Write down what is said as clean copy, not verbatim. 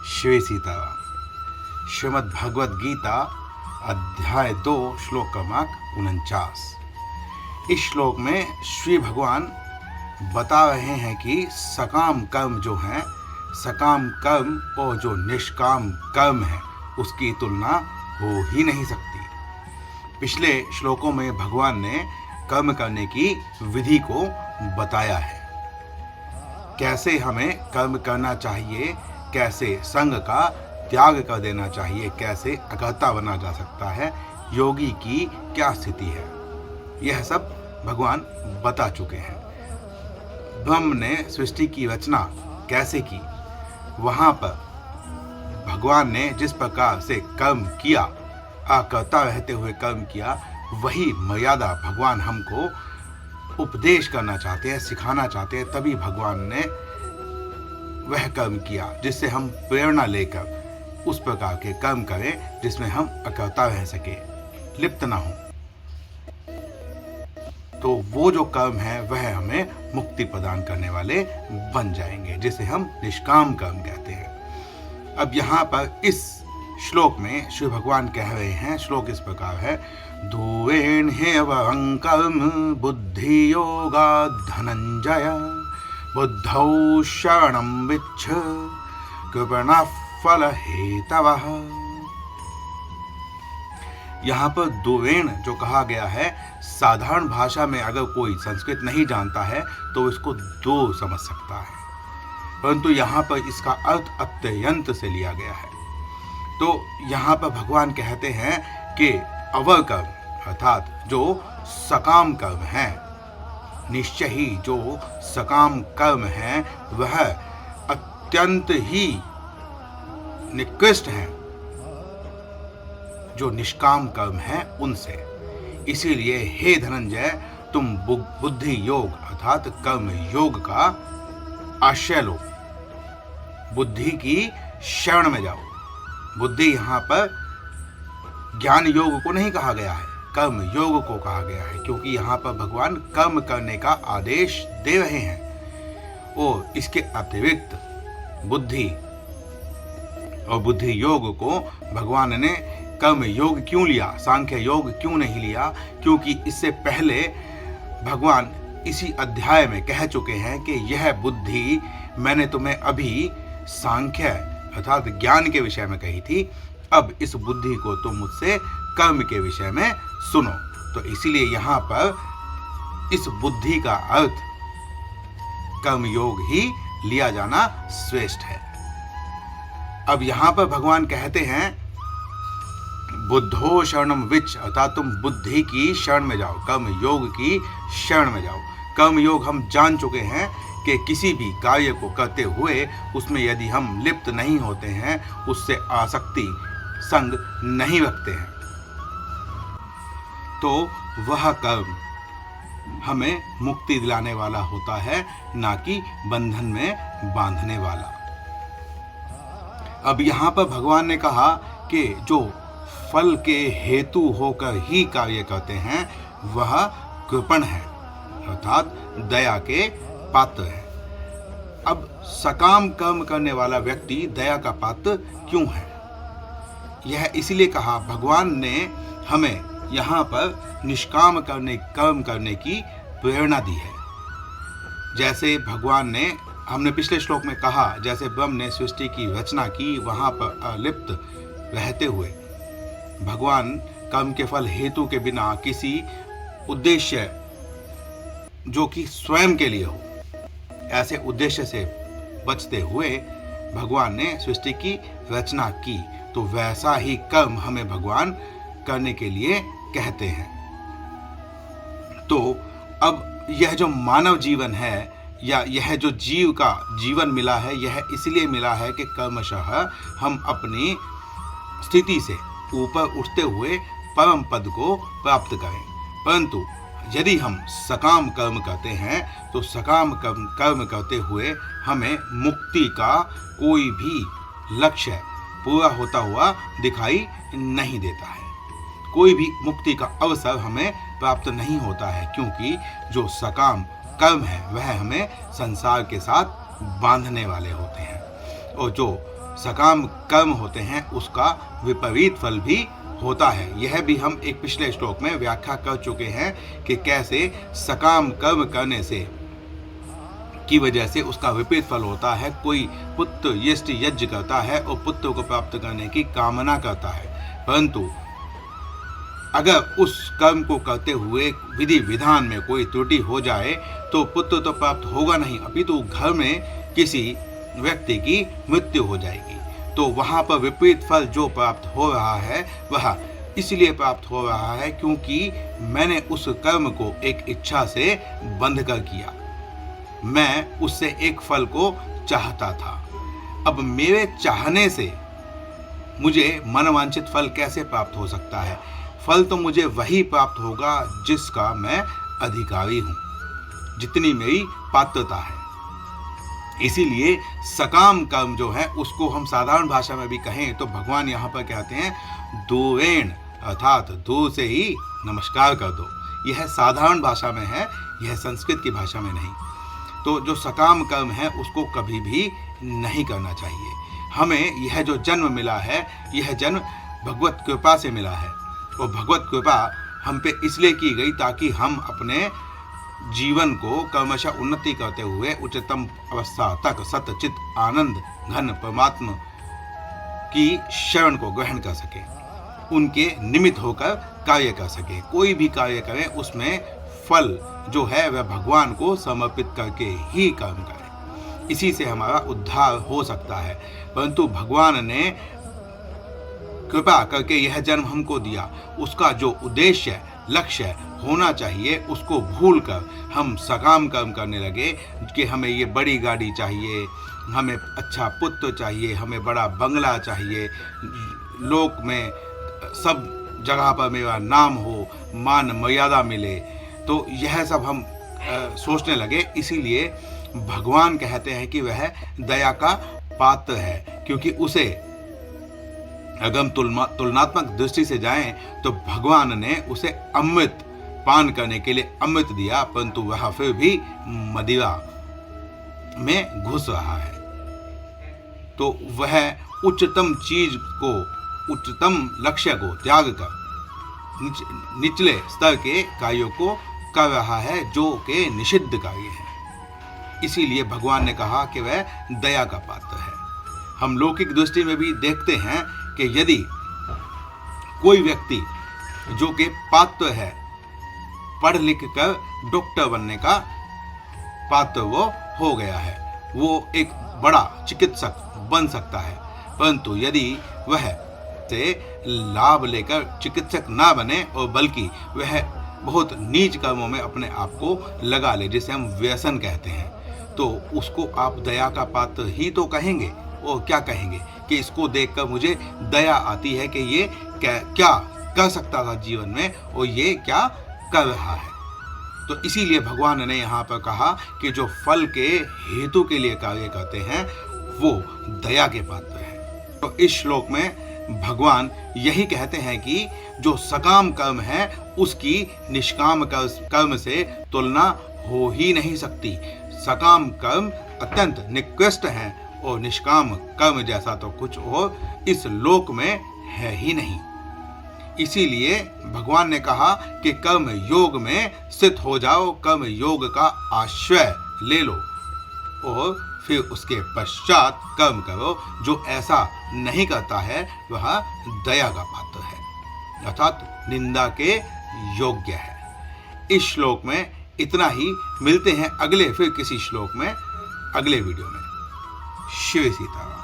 श्री सीताराम। श्रीमद् भगवद गीता अध्याय 2 श्लोक क्रमांक 49। इस श्लोक में श्री भगवान बता रहे हैं कि सकाम कर्म जो है, सकाम कर्म और जो निष्काम कर्म है उसकी तुलना हो ही नहीं सकती। पिछले श्लोकों में भगवान ने कर्म करने की विधि को बताया है, कैसे हमें कर्म करना चाहिए, कैसे संग का त्याग कर देना चाहिए, कैसे अकर्ता बना जा सकता है, योगी की क्या स्थिति है, यह सब भगवान बता चुके हैं। ब्रह्म ने सृष्टि की रचना कैसे की, वहाँ पर भगवान ने जिस प्रकार से कर्म किया, अकर्ता रहते हुए कर्म किया, वही मर्यादा भगवान हमको उपदेश करना चाहते हैं, सिखाना चाहते हैं। तभी भगवान ने वह कर्म किया जिससे हम प्रेरणा लेकर उस प्रकार के कर्म करें जिसमें हम अकर्ता रह सके, लिप्त ना हो। तो वो जो कर्म है वह हमें मुक्ति प्रदान करने वाले बन जाएंगे, जिसे हम निष्काम कर्म कहते हैं। अब यहाँ पर इस श्लोक में श्री भगवान कह रहे हैं, श्लोक इस प्रकार है, दूरेण ह्यवहं कर्म बुद्धि योगात् धनंजय बुद्धौ शरणं विच्छ कृपणः फल हेतवः। यहाँ पर दूरेण जो कहा गया है, साधारण भाषा में अगर कोई संस्कृत नहीं जानता है तो इसको दूर समझ सकता है, परंतु यहाँ पर इसका अर्थ अत्यंत से लिया गया है। तो यहाँ पर भगवान कहते हैं कि अवर कर्म अर्थात जो सकाम कर्म है, निश्चय ही जो सकाम कर्म है वह अत्यंत ही निकृष्ट है जो निष्काम कर्म है उनसे। इसीलिए हे धनंजय, तुम बुद्धि योग अर्थात कर्म योग का आश्रय लो, बुद्धि की शरण में जाओ। बुद्धि यहाँ पर ज्ञान योग को नहीं कहा गया है, कर्म योग को कहा गया है, क्योंकि यहाँ पर भगवान कर्म करने का आदेश दे रहे हैं। और इसके अतिरिक्त बुद्धि और बुद्धि योग को भगवान ने कर्म योग क्यों लिया, सांख्य योग क्यों नहीं लिया? क्योंकि इससे पहले भगवान इसी अध्याय में कह चुके हैं कि यह बुद्धि मैंने तुम्हें अभी सांख्य अर्थात ज्ञान के विषय में कही थी, अब इस बुद्धि को तुम मुझसे कर्म के विषय में सुनो। तो इसीलिए यहाँ पर इस बुद्धि का अर्थ कर्म योग ही लिया जाना श्रेष्ठ है। अब यहाँ पर भगवान कहते हैं बुद्धो शरणम विच्छ अर्थात तुम बुद्धि की शरण में जाओ, कर्म योग की शरण में जाओ। कर्म योग हम जान चुके हैं कि किसी भी कार्य को करते हुए उसमें यदि हम लिप्त नहीं होते हैं, उससे आसक्ति संग नहीं रखते हैं, तो वह कर्म हमें मुक्ति दिलाने वाला होता है, ना कि बंधन में बांधने वाला। अब यहाँ पर भगवान ने कहा कि जो फल के हेतु होकर ही कार्य करते हैं वह कृपण है अर्थात दया के पात्र है। अब सकाम कर्म करने वाला व्यक्ति दया का पात्र क्यों है? यह इसलिए कहा, भगवान ने हमें यहाँ पर निष्काम कर्म करने की प्रेरणा दी है। जैसे भगवान ने, हमने पिछले श्लोक में कहा, जैसे ब्रह्म ने सृष्टि की रचना की, वहाँ पर अलिप्त रहते हुए भगवान कर्म के फल हेतु के बिना किसी उद्देश्य जो कि स्वयं के लिए हो, ऐसे उद्देश्य से बचते हुए भगवान ने सृष्टि की रचना की, तो वैसा ही कर्म हमें भगवान करने के लिए कहते हैं। तो अब यह जो मानव जीवन है या यह जो जीव का जीवन मिला है, यह इसलिए मिला है कि कर्मशः हम अपनी स्थिति से ऊपर उठते हुए परम पद को प्राप्त करें। परंतु यदि हम सकाम कर्म करते हैं तो सकाम कर्म करते हुए हमें मुक्ति का कोई भी लक्ष्य पूरा होता हुआ दिखाई नहीं देता है, कोई भी मुक्ति का अवसर हमें प्राप्त नहीं होता है, क्योंकि जो सकाम कर्म है वह हमें संसार के साथ बांधने वाले होते हैं, और जो सकाम कर्म होते हैं उसका विपरीत फल भी होता है। यह भी हम एक पिछले श्लोक में व्याख्या कर चुके हैं कि कैसे सकाम कर्म करने से की वजह से उसका विपरीत फल होता है। कोई पुत्र यष्टि यज्ञ करता है और पुत्र को प्राप्त करने की कामना करता है, परंतु अगर उस कर्म को करते हुए विधि विधान में कोई त्रुटि हो जाए तो पुत्र तो प्राप्त होगा नहीं, अपितु घर में किसी व्यक्ति की मृत्यु हो जाएगी। तो वहाँ पर विपरीत फल जो प्राप्त हो रहा है वह इसलिए प्राप्त हो रहा है क्योंकि मैंने उस कर्म को एक इच्छा से बंध कर किया, मैं उससे एक फल को चाहता था। अब मेरे चाहने से मुझे मनवांछित फल कैसे प्राप्त हो सकता है? फल तो मुझे वही प्राप्त होगा जिसका मैं अधिकारी हूँ, जितनी मेरी पात्रता है। इसीलिए सकाम कर्म जो है उसको हम साधारण भाषा में भी कहें तो भगवान यहाँ पर कहते हैं दूरेण, अर्थात दूर से ही नमस्कार कर दो। यह साधारण भाषा में है, यह संस्कृत की भाषा में नहीं। तो जो सकाम कर्म है उसको कभी भी नहीं करना चाहिए। हमें यह जो जन्म मिला है यह जन्म भगवत कृपा से मिला है, और भगवत कृपा हम पे इसलिए की गई ताकि हम अपने जीवन को क्रमशः उन्नति करते हुए उच्चतम अवस्था तक सतचित आनंद घन परमात्मा की शरण को ग्रहण कर सके, उनके निमित्त होकर कार्य कर सके। कोई भी कार्य करें उसमें फल जो है वह भगवान को समर्पित करके ही कर्म करें, इसी से हमारा उद्धार हो सकता है। परंतु भगवान ने कृपा करके यह जन्म हमको दिया, उसका जो उद्देश्य लक्ष्य होना चाहिए उसको भूलकर हम सकाम कर्म करने लगे कि हमें ये बड़ी गाड़ी चाहिए, हमें अच्छा पुत्र चाहिए, हमें बड़ा बंगला चाहिए, लोक में सब जगह पर मेरा नाम हो, मान मर्यादा मिले। तो यह सब हम सोचने लगे। इसीलिए भगवान कहते हैं कि वह दया का पात्र है, क्योंकि उसे अगर हम तुलनात्मक दृष्टि से जाएं तो भगवान ने उसे अमृत पान करने के लिए अमृत दिया, परंतु वह फिर भी मदिरा में घुस रहा है। तो वह उच्चतम चीज को, उच्चतम लक्ष्य को त्याग कर निचले स्तर के कार्यों को कर रहा है जो कि निषिद्ध कार्य है। इसीलिए भगवान ने कहा कि वह दया का पात्र है। हम लौकिक दृष्टि में भी देखते हैं कि यदि कोई व्यक्ति जो कि पात्र है, पढ़ लिख कर डॉक्टर बनने का पात्र वो हो गया है, वो एक बड़ा चिकित्सक बन सकता है, परंतु यदि वह से लाभ लेकर चिकित्सक ना बने और बल्कि वह बहुत नीच कर्मों में अपने आप को लगा ले, जिसे हम व्यसन कहते हैं, तो उसको आप दया का पात्र ही तो कहेंगे। और क्या कहेंगे कि इसको देखकर मुझे दया आती है कि ये क्या कर सकता था जीवन में और ये क्या कर रहा है। तो इसीलिए भगवान ने यहाँ पर कहा कि जो फल के हेतु के लिए कार्य करते हैं वो दया के पात्र हैं। तो इस श्लोक में भगवान यही कहते हैं कि जो सकाम कर्म है उसकी निष्काम कर्म से तुलना हो ही नहीं सकती। सकाम कर्म अत्यंत निकृष्ट हैं और निष्काम कर्म जैसा तो कुछ और इस लोक में है ही नहीं। इसीलिए भगवान ने कहा कि कर्म योग में स्थित हो जाओ, कर्म योग का आश्रय ले लो और फिर उसके पश्चात कर्म करो। जो ऐसा नहीं करता है वह दया का पात्र है, अर्थात निंदा के योग्य है। इस श्लोक में इतना ही। मिलते हैं अगले फिर किसी श्लोक में, अगले वीडियो में। शिव सीताराम।